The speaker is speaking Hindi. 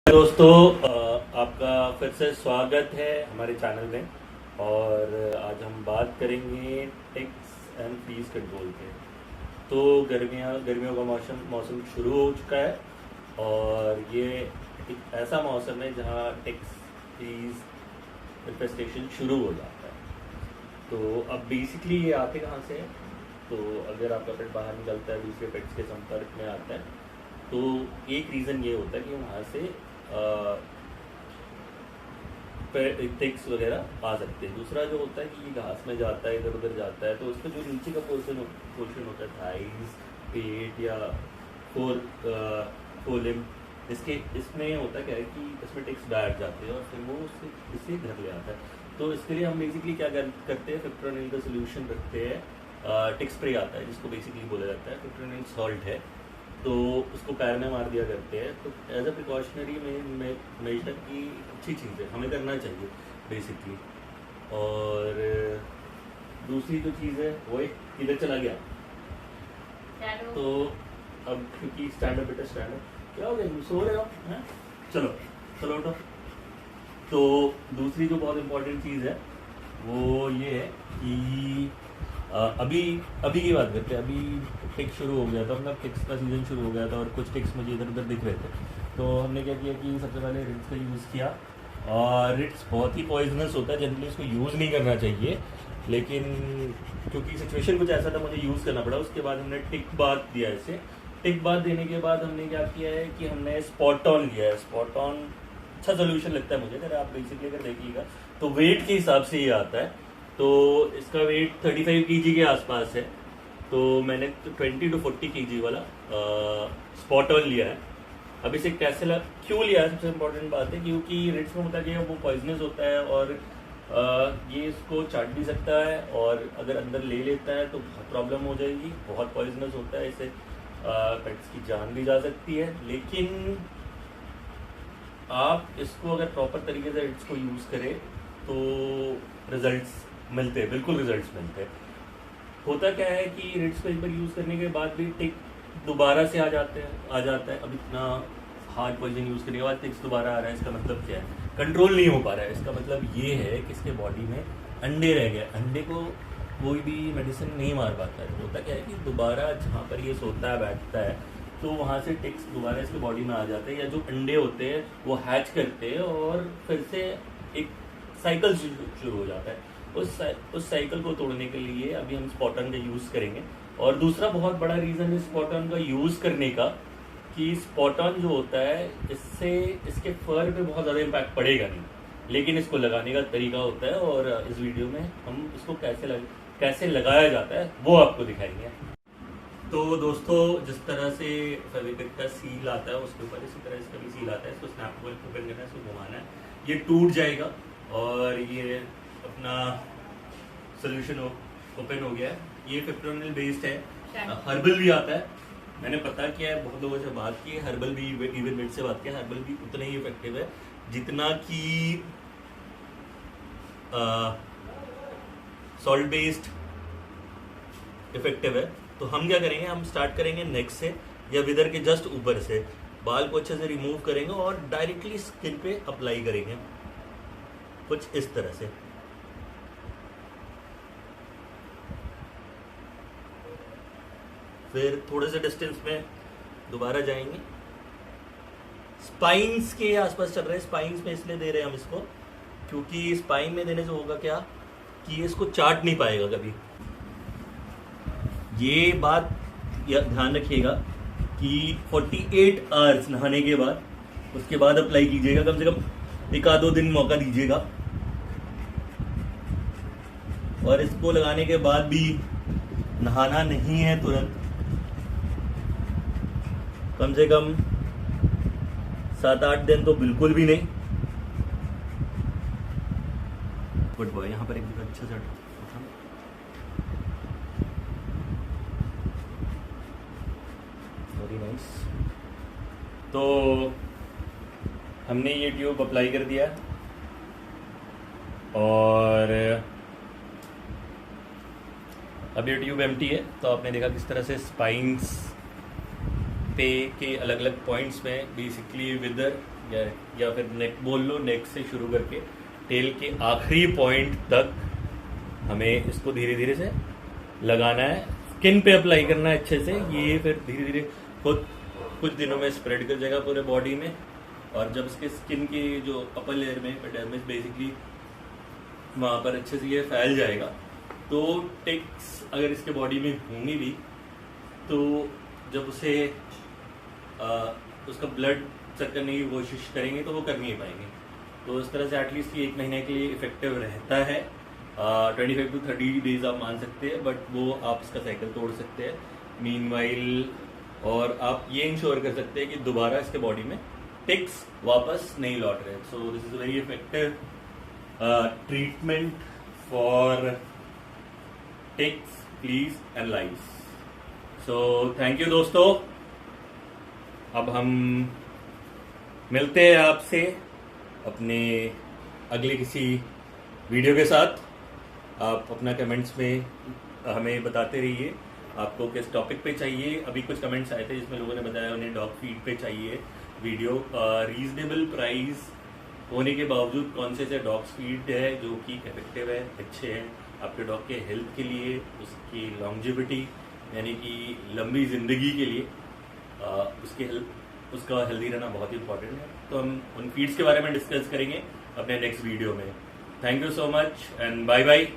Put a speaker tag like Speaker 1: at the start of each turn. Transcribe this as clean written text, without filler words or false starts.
Speaker 1: दोस्तों आपका फिर से स्वागत है हमारे चैनल में। और आज हम बात करेंगे टिक्स एंड फ्लीज कंट्रोल पे। तो गर्मियों का मौसम शुरू हो चुका है और ये एक ऐसा मौसम है जहाँ टिक्स फ्लीज इन्फेस्टेशन शुरू हो जाता है। तो अब बेसिकली ये आते कहाँ से है? तो अगर आपका पेट बाहर निकलता है, दूसरे पेट्स के संपर्क में आता है, तो एक रीज़न ये होता है कि वहाँ से टिक्स वगैरह आ सकते हैं। दूसरा जो होता है कि ये घास में जाता है, इधर उधर जाता है, तो उसका जो नीचे का पोर्शन होता है, थाइस, पेट या फोलिम, इसमें होता क्या है कि इसमें टिक्स बैठ जाते हैं और फिर वो इससे घर ले आता है। तो इसके लिए हम बेसिकली क्या करते हैं, फिप्रोनिल का सोल्यूशन रखते हैं। टिक स्प्रे आता है जिसको बेसिकली बोला जाता है, फिप्रोनिल सॉल्ट है, तो उसको पैर में मार दिया करते हैं। तो एज अ प्रिकॉशनरी मेजर की अच्छी चीज़ है, हमें करना चाहिए बेसिकली। और दूसरी जो चीज़ है वो किधर चला गया, तो अब क्योंकि स्टैंड अप बेटा स्टैंड अप, क्या हो गया, सो रहे हो हैं? चलो उठो। तो दूसरी जो बहुत इम्पोर्टेंट चीज़ है वो ये है कि अभी की बात करते हैं। अभी टिक्स शुरू हो गया था, अपना टिक्स का सीज़न शुरू हो गया था और कुछ टिक्स मुझे इधर उधर दिख रहे थे। तो हमने क्या किया कि सबसे पहले रिट्स का यूज़ किया। और रिट्स बहुत ही पॉइजनस होता है, जनरली इसको यूज़ नहीं करना चाहिए, लेकिन क्योंकि सिचुएशन कुछ ऐसा था मुझे यूज़ करना पड़ा। उसके बाद हमने टिक बाथ दिया इसे। टिक बाथ देने के बाद हमने क्या किया है कि हमने स्पॉट ऑन लिया है। स्पॉट ऑन अच्छा सोल्यूशन लगता है मुझे, अगर आप बेसिकली अगर देखिएगा तो वेट के हिसाब से ये आता है। तो इसका वेट 35 kg के आसपास है। तो मैंने 20 to 40 kg वाला स्पॉट ऑन लिया है। अब इसे कैसे क्यों लिया है, सबसे इम्पोर्टेंट बात है, क्योंकि रिट्स में होता है वो पॉइजनस होता है और ये इसको चाट भी सकता है और अगर अंदर ले लेता है तो बहुत प्रॉब्लम हो जाएगी। बहुत पॉइजनस होता है, इससे पेट्स की जान भी जा सकती है। लेकिन आप इसको अगर प्रॉपर तरीके से रिट्स को यूज़ करें तो रिजल्ट्स मिलते हैं, बिल्कुल रिजल्ट्स मिलते हैं। होता क्या है कि रिट्स को एक बार यूज़ करने के बाद भी टिक दोबारा से आ जाता है। अब इतना हार्ड पॉइजन यूज़ करने के बाद टिक्स दोबारा आ रहा है, इसका मतलब क्या है, कंट्रोल नहीं हो पा रहा है। इसका मतलब ये है कि इसके बॉडी में अंडे रह गए, अंडे को कोई भी मेडिसिन नहीं मार पाता है। होता क्या है कि दोबारा जहाँ पर ये सोता है, बैठता है, तो वहाँ से टिक्स दोबारा इसके बॉडी में आ जाते हैं, या जो अंडे होते हैं वो हैच करते हैं और फिर से एक साइकिल शुरू हो जाता है। उस साइकिल को तोड़ने के लिए अभी हम स्पॉट ऑन का यूज़ करेंगे। और दूसरा बहुत बड़ा रीज़न है स्पॉट ऑन का यूज़ करने का कि स्पॉट ऑन जो होता है इससे इसके फर पे बहुत ज़्यादा इम्पैक्ट पड़ेगा नहीं, लेकिन इसको लगाने का तरीका होता है। और इस वीडियो में हम इसको कैसे लगाया जाता है वो आपको दिखाएंगे। तो दोस्तों, जिस तरह से फेविक्विक का सील आता है उसके ऊपर, इसी तरह इसका भी सील आता है। इसको स्नैप को ओपन करना है, इसको घुमाना है, ये टूट जाएगा और ये अपना सोल्यूशन ओपन हो गया है। ये फिप्रोनिल बेस्ड है, हर्बल भी आता है। मैंने पता किया है, बहुत लोगों से बात की है, हर्बल भी, इवन मेड से बात किया, हर्बल भी उतना ही इफेक्टिव है जितना कि सॉल्ट बेस्ड इफेक्टिव है। तो हम क्या करेंगे, हम स्टार्ट करेंगे नेक से या विदर के जस्ट ऊपर से, बाल को अच्छे से रिमूव करेंगे और डायरेक्टली स्किन पे अप्लाई करेंगे, कुछ इस तरह से। फिर थोड़े से डिस्टेंस में दोबारा जाएंगे, स्पाइन्स के आसपास चल रहे हैं। स्पाइन्स में इसलिए दे रहे हैं हम इसको क्योंकि स्पाइन में देने से होगा क्या कि ये इसको चाट नहीं पाएगा कभी। ये बात ध्यान रखिएगा कि 48 आवर्स नहाने के बाद, उसके बाद अप्लाई कीजिएगा, कम से कम 1-2 दिन मौका दीजिएगा। और इसको लगाने के बाद भी नहाना नहीं है तुरंत, कम से कम 7-8 दिन तो बिल्कुल भी नहीं। गुड बॉय, यहाँ पर एक अच्छा सा वेरी नाइस। तो हमने ये ट्यूब अप्लाई कर दिया और अब ये ट्यूब एम्प्टी है। तो आपने देखा किस तरह से स्पाइन्स पे के अलग अलग पॉइंट्स में बेसिकली विदर या फिर नेक बोल लो, नेक से शुरू करके टेल के आखिरी पॉइंट तक हमें इसको धीरे धीरे से लगाना है, स्किन पे अप्लाई करना है अच्छे से। ये फिर धीरे धीरे खुद कुछ दिनों में स्प्रेड कर जाएगा पूरे बॉडी में, और जब इसके स्किन की जो अपर लेयर में एपिडर्मिस बेसिकली वहाँ पर अच्छे से ये फैल जाएगा, तो टिक्स अगर इसके बॉडी में होंगी भी तो जब उसे उसका ब्लड चेक करने की कोशिश करेंगे तो वो कर नहीं पाएंगे। तो इस तरह से एटलीस्ट ये 1 महीने के लिए इफेक्टिव रहता है। 25 to 30 डेज आप मान सकते हैं, बट वो आप इसका साइकिल तोड़ सकते हैं मीनवाइल, और आप ये इंश्योर कर सकते हैं कि दोबारा इसके बॉडी में टिक्स वापस नहीं लौट रहे। So this is very effective treatment for ticks, fleas and lice. So thank you दोस्तों। अब हम मिलते हैं आपसे अपने अगले किसी वीडियो के साथ। आप अपना कमेंट्स में हमें बताते रहिए आपको किस टॉपिक पे चाहिए। अभी कुछ कमेंट्स आए थे जिसमें लोगों ने बताया उन्हें डॉग फीड पे चाहिए वीडियो। रीजनेबल प्राइस होने के बावजूद कौन से डॉग्स फीड है जो कि इफेक्टिव है, अच्छे हैं आपके डॉग के हेल्थ के लिए, उसकी लॉन्जिविटी यानी कि लंबी जिंदगी के लिए, उसका हेल्दी रहना बहुत ही इंपॉर्टेंट है। तो हम उन फीड्स के बारे में डिस्कस करेंगे अपने नेक्स्ट वीडियो में। Thank you so much and bye bye.